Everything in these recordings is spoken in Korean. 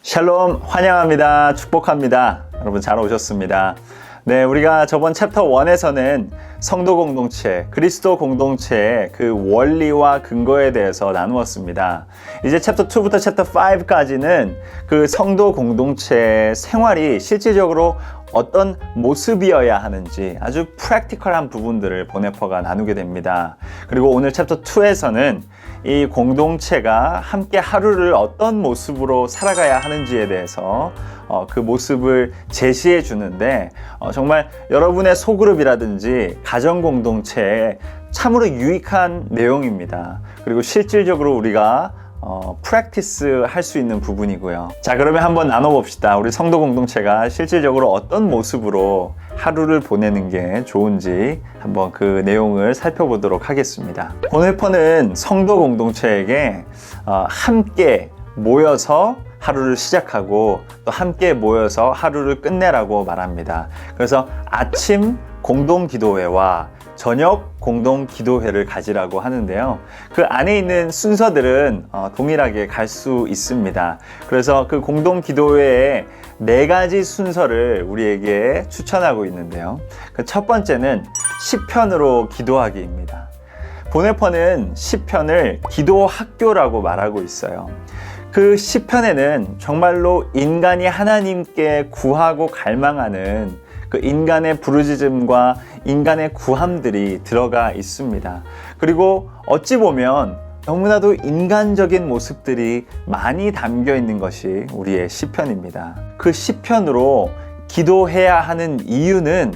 샬롬, 환영합니다. 축복합니다. 여러분 잘 오셨습니다. 네, 우리가 저번 챕터 1에서는 성도 공동체, 그리스도 공동체의 그 원리와 근거에 대해서 나누었습니다. 이제 챕터 2부터 챕터 5까지는 그 성도 공동체의 생활이 실질적으로 어떤 모습이어야 하는지 아주 프랙티컬한 부분들을 보네퍼가 나누게 됩니다. 그리고 오늘 챕터 2에서는 이 공동체가 함께 하루를 어떤 모습으로 살아가야 하는지에 대해서 그 모습을 제시해 주는데 정말 여러분의 소그룹이라든지 가정 공동체에 참으로 유익한 내용입니다. 그리고 실질적으로 우리가 프랙티스 할 수 있는 부분이고요. 자, 그러면 한번 나눠봅시다. 우리 성도 공동체가 실질적으로 어떤 모습으로 하루를 보내는 게 좋은지 한번 그 내용을 살펴보도록 하겠습니다. 보네퍼는 성도 공동체에게 함께 모여서 하루를 시작하고 또 함께 모여서 하루를 끝내라고 말합니다. 그래서 아침 공동 기도회와 저녁 공동 기도회를 가지라고 하는데요. 그 안에 있는 순서들은 동일하게 갈 수 있습니다. 그래서 그 공동 기도회에 4가지 순서를 우리에게 추천하고 있는데요. 그 첫 번째는 시편으로 기도하기입니다. 보네퍼는 시편을 기도 학교라고 말하고 있어요. 그 시편에는 정말로 인간이 하나님께 구하고 갈망하는 그 인간의 부르짖음과 인간의 구함들이 들어가 있습니다. 그리고 어찌 보면 너무나도 인간적인 모습들이 많이 담겨 있는 것이 우리의 시편입니다. 그 시편으로 기도해야 하는 이유는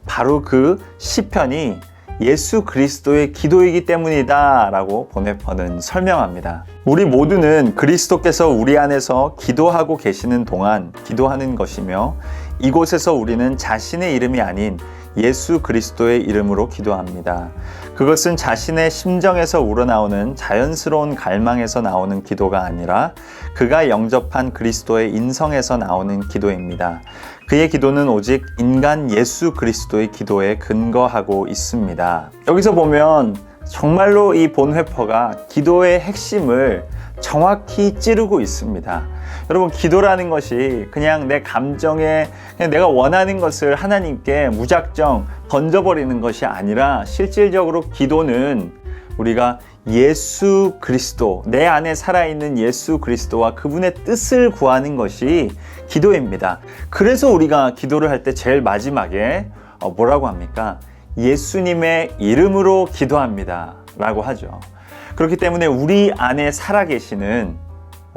바로 그 시편이 예수 그리스도의 기도이기 때문이다 라고 보네퍼는 설명합니다. 우리 모두는 그리스도께서 우리 안에서 기도하고 계시는 동안 기도하는 것이며 이곳에서 우리는 자신의 이름이 아닌 예수 그리스도의 이름으로 기도합니다. 그것은 자신의 심정에서 우러나오는 자연스러운 갈망에서 나오는 기도가 아니라 그가 영접한 그리스도의 인성에서 나오는 기도입니다. 그의 기도는 오직 인간 예수 그리스도의 기도에 근거하고 있습니다. 여기서 보면 정말로 이 본회퍼가 기도의 핵심을 정확히 찌르고 있습니다. 여러분, 기도라는 것이 그냥 내 감정에 그냥 내가 원하는 것을 하나님께 무작정 던져버리는 것이 아니라 실질적으로 기도는 우리가 예수 그리스도, 내 안에 살아있는 예수 그리스도와 그분의 뜻을 구하는 것이 기도입니다. 그래서 우리가 기도를 할 때 제일 마지막에 뭐라고 합니까? 예수님의 이름으로 기도합니다 라고 하죠. 그렇기 때문에 우리 안에 살아계시는,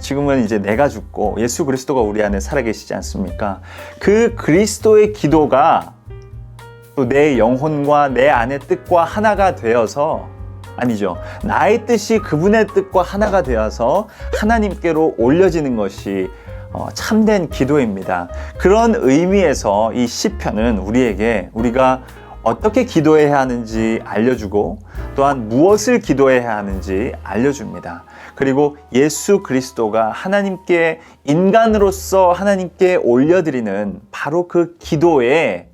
지금은 이제 내가 죽고 예수 그리스도가 우리 안에 살아계시지 않습니까? 그 그리스도의 기도가 또 내 영혼과 내 안의 뜻과 하나가 되어서, 아니죠, 나의 뜻이 그분의 뜻과 하나가 되어서 하나님께로 올려지는 것이 참된 기도입니다. 그런 의미에서 이 시편은 우리에게 우리가 어떻게 기도해야 하는지 알려주고 또한 무엇을 기도해야 하는지 알려줍니다. 그리고 예수 그리스도가 하나님께 인간으로서 하나님께 올려드리는 바로 그 기도의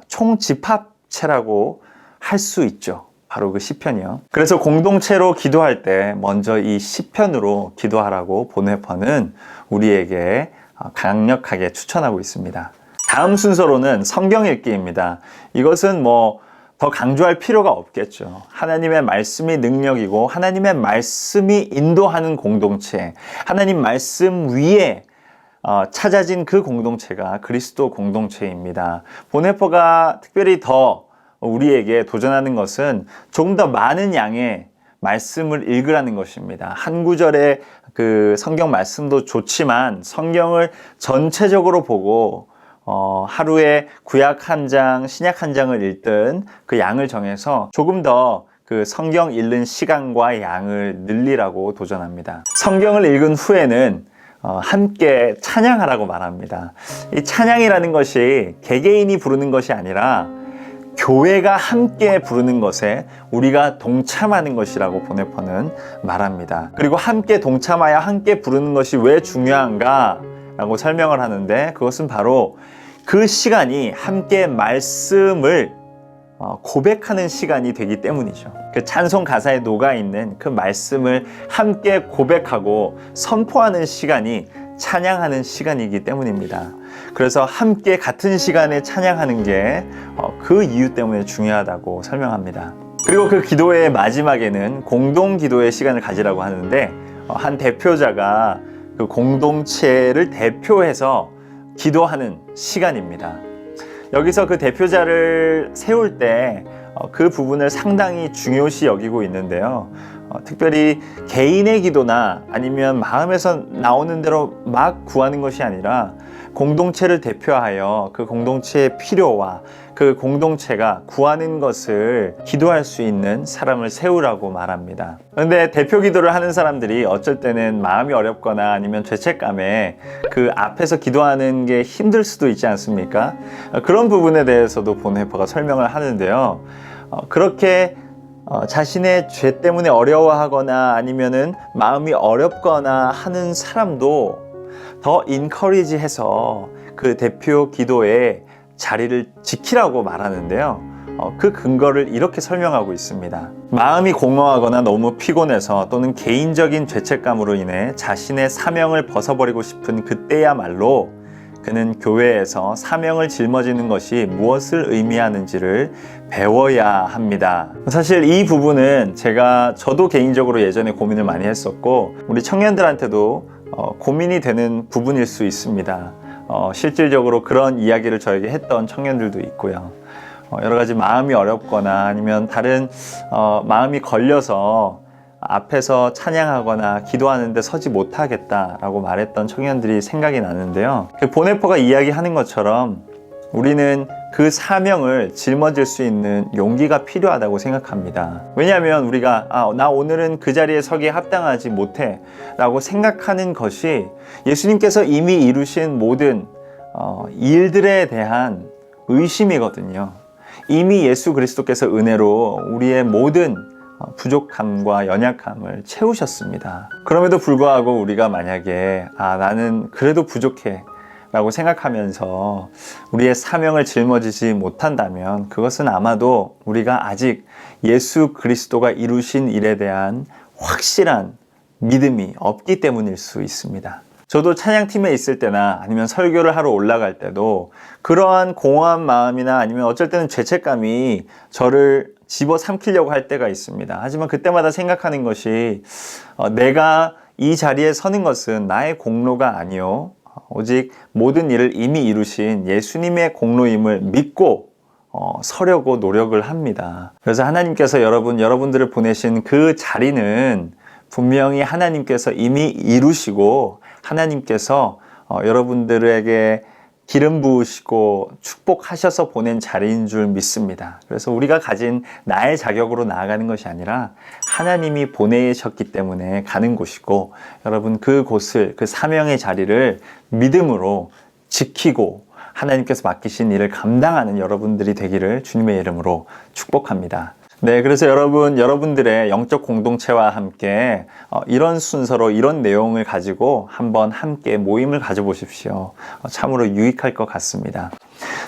총집합체라고 할 수 있죠. 바로 그 시편이요. 그래서 공동체로 기도할 때 먼저 이 시편으로 기도하라고 보네퍼는 우리에게 강력하게 추천하고 있습니다. 다음 순서로는 성경 읽기입니다. 이것은 더 강조할 필요가 없겠죠. 하나님의 말씀이 능력이고 하나님의 말씀이 인도하는 공동체, 하나님 말씀 위에 찾아진 그 공동체가 그리스도 공동체입니다. 보네퍼가 특별히 더 우리에게 도전하는 것은 조금 더 많은 양의 말씀을 읽으라는 것입니다. 한 구절의 그 성경 말씀도 좋지만 성경을 전체적으로 보고 하루에 구약 1장, 신약 1장을 읽든 그 양을 정해서 조금 더 그 성경 읽는 시간과 양을 늘리라고 도전합니다. 성경을 읽은 후에는 함께 찬양하라고 말합니다. 이 찬양이라는 것이 개개인이 부르는 것이 아니라 교회가 함께 부르는 것에 우리가 동참하는 것이라고 보네퍼는 말합니다. 그리고 함께 동참하여 함께 부르는 것이 왜 중요한가 라고 설명을 하는데, 그것은 바로 그 시간이 함께 말씀을 고백하는 시간이 되기 때문이죠. 그 찬송 가사에 녹아있는 그 말씀을 함께 고백하고 선포하는 시간이 찬양하는 시간이기 때문입니다. 그래서 함께 같은 시간에 찬양하는 게 그 이유 때문에 중요하다고 설명합니다. 그리고 그 기도의 마지막에는 공동 기도의 시간을 가지라고 하는데 한 대표자가 그 공동체를 대표해서 기도하는 시간입니다. 여기서 그 대표자를 세울 때 그 부분을 상당히 중요시 여기고 있는데요. 특별히 개인의 기도나 아니면 마음에서 나오는 대로 막 구하는 것이 아니라 공동체를 대표하여 그 공동체의 필요와 그 공동체가 구하는 것을 기도할 수 있는 사람을 세우라고 말합니다. 그런데 대표 기도를 하는 사람들이 어쩔 때는 마음이 어렵거나 아니면 죄책감에 그 앞에서 기도하는 게 힘들 수도 있지 않습니까? 그런 부분에 대해서도 본헤퍼가 설명을 하는데요. 그렇게 자신의 죄 때문에 어려워하거나 아니면은 마음이 어렵거나 하는 사람도 더 인커리지해서 그 대표 기도의 자리를 지키라고 말하는데요. 그 근거를 이렇게 설명하고 있습니다. 마음이 공허하거나 너무 피곤해서 또는 개인적인 죄책감으로 인해 자신의 사명을 벗어버리고 싶은 그때야말로 그는 교회에서 사명을 짊어지는 것이 무엇을 의미하는지를 배워야 합니다. 사실 이 부분은 저도 개인적으로 예전에 고민을 많이 했었고 우리 청년들한테도 고민이 되는 부분일 수 있습니다. 실질적으로 그런 이야기를 저에게 했던 청년들도 있고요. 여러 가지 마음이 어렵거나 아니면 다른 마음이 걸려서 앞에서 찬양하거나 기도하는데 서지 못하겠다라고 말했던 청년들이 생각이 나는데요. 그 본헤퍼가 이야기하는 것처럼 우리는 그 사명을 짊어질 수 있는 용기가 필요하다고 생각합니다. 왜냐하면 우리가 나 오늘은 그 자리에 서기에 합당하지 못해 라고 생각하는 것이 예수님께서 이미 이루신 모든 일들에 대한 의심이거든요. 이미 예수 그리스도께서 은혜로 우리의 모든 부족함과 연약함을 채우셨습니다. 그럼에도 불구하고 우리가 만약에 나는 그래도 부족해 라고 생각하면서 우리의 사명을 짊어지지 못한다면 그것은 아마도 우리가 아직 예수 그리스도가 이루신 일에 대한 확실한 믿음이 없기 때문일 수 있습니다. 저도 찬양팀에 있을 때나 아니면 설교를 하러 올라갈 때도 그러한 공허한 마음이나 아니면 어쩔 때는 죄책감이 저를 집어삼키려고 할 때가 있습니다. 하지만 그때마다 생각하는 것이 내가 이 자리에 서는 것은 나의 공로가 아니요 오직 모든 일을 이미 이루신 예수님의 공로임을 믿고 서려고 노력을 합니다. 그래서 하나님께서 여러분들을 보내신 그 자리는 분명히 하나님께서 이미 이루시고 하나님께서 여러분들에게 기름 부으시고 축복하셔서 보낸 자리인 줄 믿습니다. 그래서 우리가 가진 나의 자격으로 나아가는 것이 아니라 하나님이 보내셨기 때문에 가는 곳이고 여러분 그곳을 그 사명의 자리를 믿음으로 지키고 하나님께서 맡기신 일을 감당하는 여러분들이 되기를 주님의 이름으로 축복합니다. 네, 그래서 여러분들의 영적 공동체와 함께 이런 순서로 이런 내용을 가지고 한번 함께 모임을 가져보십시오. 참으로 유익할 것 같습니다.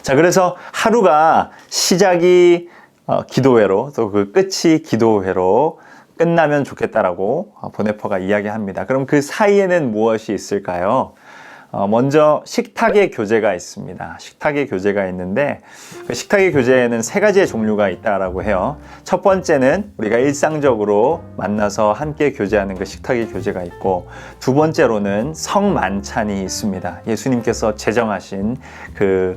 자, 그래서 하루가 시작이 기도회로 또 그 끝이 기도회로 끝나면 좋겠다라고 본헤퍼가 이야기합니다. 그럼 그 사이에는 무엇이 있을까요? 먼저 식탁의 교제가 있습니다. 식탁의 교제가 있는데 그 식탁의 교제에는 세 가지의 종류가 있다라고 해요. 첫 번째는 우리가 일상적으로 만나서 함께 교제하는 그 식탁의 교제가 있고 두 번째로는 성만찬이 있습니다. 예수님께서 제정하신 그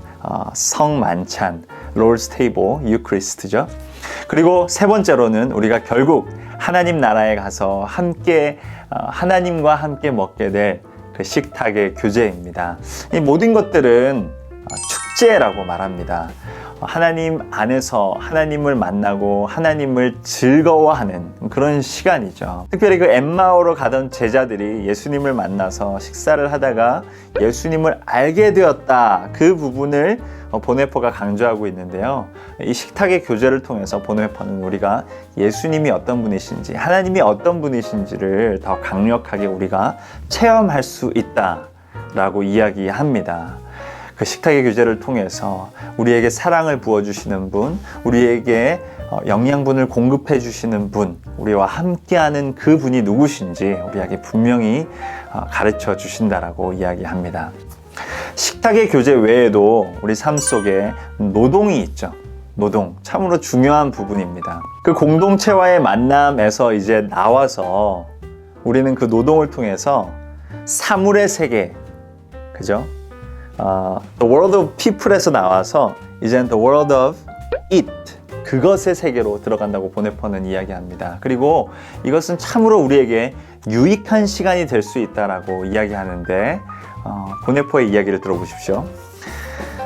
성만찬, 롤스 테이블, 유크리스트죠. 그리고 세 번째로는 우리가 결국 하나님 나라에 가서 함께 하나님과 함께 먹게 될 그 식탁의 교제입니다. 이 모든 것들은 축제라고 말합니다. 하나님 안에서 하나님을 만나고 하나님을 즐거워하는 그런 시간이죠. 특별히 그 엠마오로 가던 제자들이 예수님을 만나서 식사를 하다가 예수님을 알게 되었다. 그 부분을 본헤퍼가 강조하고 있는데요. 이 식탁의 교제를 통해서 본헤퍼는 우리가 예수님이 어떤 분이신지 하나님이 어떤 분이신지를 더 강력하게 우리가 체험할 수 있다라고 이야기합니다. 그 식탁의 교제를 통해서 우리에게 사랑을 부어주시는 분, 우리에게 영양분을 공급해 주시는 분, 우리와 함께하는 그 분이 누구신지 우리에게 분명히 가르쳐 주신다라고 이야기합니다. 식탁의 교제 외에도 우리 삶 속에 노동이 있죠. 노동, 참으로 중요한 부분입니다. 그 공동체와의 만남에서 이제 나와서 우리는 그 노동을 통해서 사물의 세계, 그죠? The world of people에서 나와서 이제는 the world of it, 그것의 세계로 들어간다고 보네퍼는 이야기합니다. 그리고 이것은 참으로 우리에게 유익한 시간이 될 수 있다라고 이야기하는데 보네퍼의 이야기를 들어보십시오.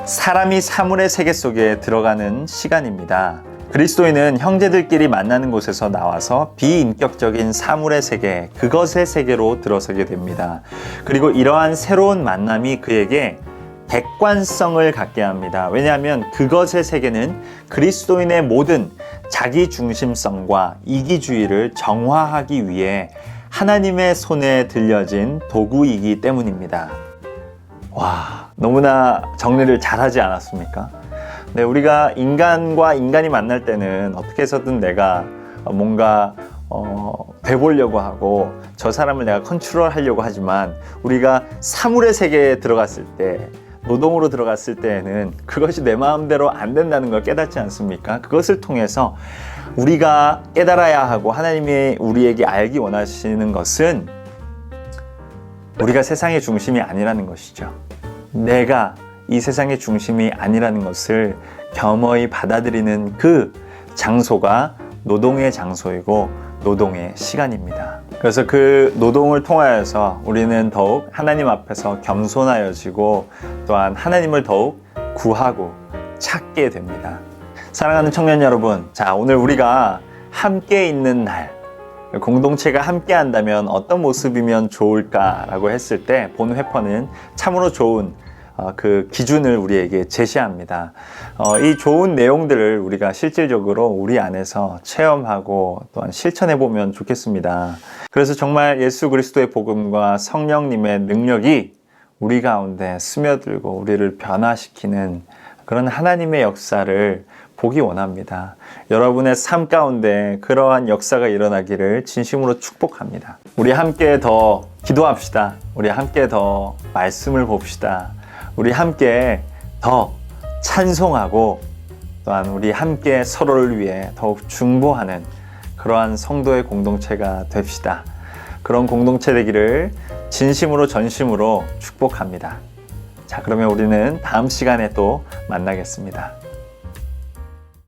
사람이 사물의 세계 속에 들어가는 시간입니다. 그리스도인은 형제들끼리 만나는 곳에서 나와서 비인격적인 사물의 세계, 그것의 세계로 들어서게 됩니다. 그리고 이러한 새로운 만남이 그에게 객관성을 갖게 합니다. 왜냐하면 그것의 세계는 그리스도인의 모든 자기중심성과 이기주의를 정화하기 위해 하나님의 손에 들려진 도구이기 때문입니다. 와, 너무나 정리를 잘하지 않았습니까? 네, 우리가 인간과 인간이 만날 때는 어떻게 해서든 내가 뭔가 배보려고 하고 저 사람을 내가 컨트롤하려고 하지만 우리가 사물의 세계에 들어갔을 때, 노동으로 들어갔을 때에는 그것이 내 마음대로 안 된다는 걸 깨닫지 않습니까? 그것을 통해서 우리가 깨달아야 하고 하나님이 우리에게 알기 원하시는 것은 우리가 세상의 중심이 아니라는 것이죠. 내가 이 세상의 중심이 아니라는 것을 겸허히 받아들이는 그 장소가 노동의 장소이고 노동의 시간입니다. 그래서 그 노동을 통하여서 우리는 더욱 하나님 앞에서 겸손하여지고 또한 하나님을 더욱 구하고 찾게 됩니다. 사랑하는 청년 여러분, 자, 오늘 우리가 함께 있는 날, 공동체가 함께 한다면 어떤 모습이면 좋을까라고 했을 때 본회퍼는 참으로 좋은 그 기준을 우리에게 제시합니다. 이 좋은 내용들을 우리가 실질적으로 우리 안에서 체험하고 또한 실천해 보면 좋겠습니다. 그래서 정말 예수 그리스도의 복음과 성령님의 능력이 우리 가운데 스며들고 우리를 변화시키는 그런 하나님의 역사를 보기 원합니다. 여러분의 삶 가운데 그러한 역사가 일어나기를 진심으로 축복합니다. 우리 함께 더 기도합시다. 우리 함께 더 말씀을 봅시다. 우리 함께 더 찬송하고 또한 우리 함께 서로를 위해 더욱 중보하는 그러한 성도의 공동체가 됩시다. 그런 공동체 되기를 진심으로 전심으로 축복합니다. 자, 그러면 우리는 다음 시간에 또 만나겠습니다.